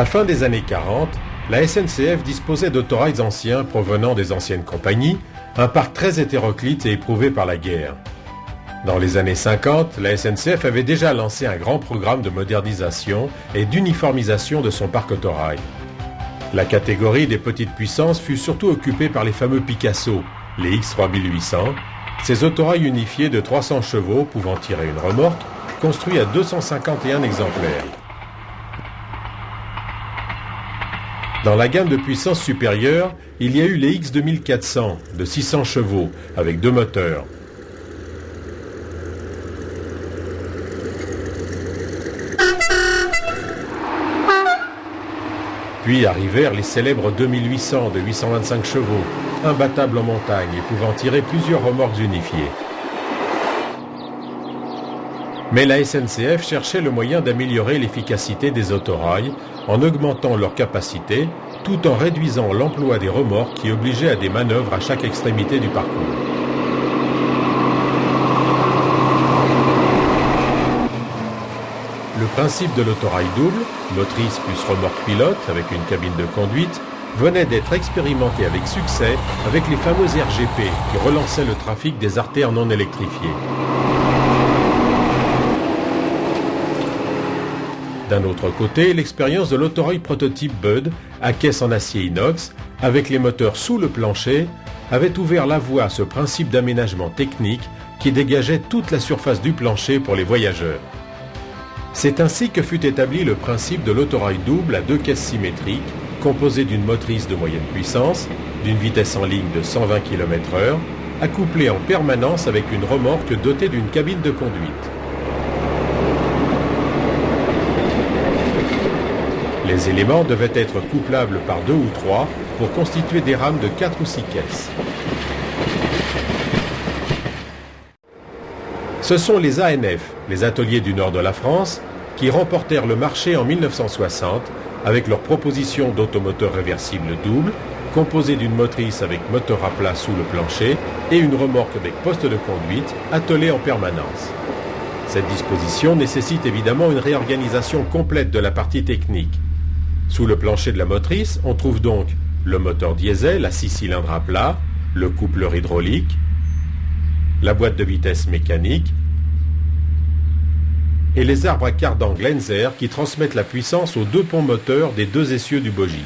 la fin des années 40, la SNCF disposait d'autorails anciens provenant des anciennes compagnies, un parc très hétéroclite et éprouvé par la guerre. Dans les années 50, la SNCF avait déjà lancé un grand programme de modernisation et d'uniformisation de son parc autorail. La catégorie des petites puissances fut surtout occupée par les fameux Picasso, les X3800, ces autorails unifiés de 300 chevaux pouvant tirer une remorque, construits à 251 exemplaires. Dans la gamme de puissance supérieure, il y a eu les X2400 de 600 chevaux avec 2 moteurs. Puis arrivèrent les célèbres 2800 de 825 chevaux, imbattables en montagne et pouvant tirer plusieurs remorques unifiées. Mais la SNCF cherchait le moyen d'améliorer l'efficacité des autorails en augmentant leur capacité tout en réduisant l'emploi des remorques qui obligeaient à des manœuvres à chaque extrémité du parcours. Le principe de l'autorail double, motrice plus remorque pilote avec une cabine de conduite, venait d'être expérimenté avec succès avec les fameux RGP qui relançaient le trafic des artères non électrifiées. D'un autre côté, l'expérience de l'autorail prototype Budd, à caisse en acier inox, avec les moteurs sous le plancher, avait ouvert la voie à ce principe d'aménagement technique qui dégageait toute la surface du plancher pour les voyageurs. C'est ainsi que fut établi le principe de l'autorail double à 2 caisses symétriques, composé d'une motrice de moyenne puissance, d'une vitesse en ligne de 120 km/h, accouplée en permanence avec une remorque dotée d'une cabine de conduite. Les éléments devaient être couplables par 2 ou 3 pour constituer des rames de 4 ou 6 caisses. Ce sont les ANF, les ateliers du nord de la France, qui remportèrent le marché en 1960 avec leur proposition d'automoteur réversible double, composé d'une motrice avec moteur à plat sous le plancher et une remorque avec poste de conduite attelée en permanence. Cette disposition nécessite évidemment une réorganisation complète de la partie technique. Sous le plancher de la motrice, on trouve donc le moteur diesel à 6 cylindres à plat, le coupleur hydraulique, la boîte de vitesse mécanique et les arbres à cardan Glenzer qui transmettent la puissance aux 2 ponts moteurs des 2 essieux du bogie.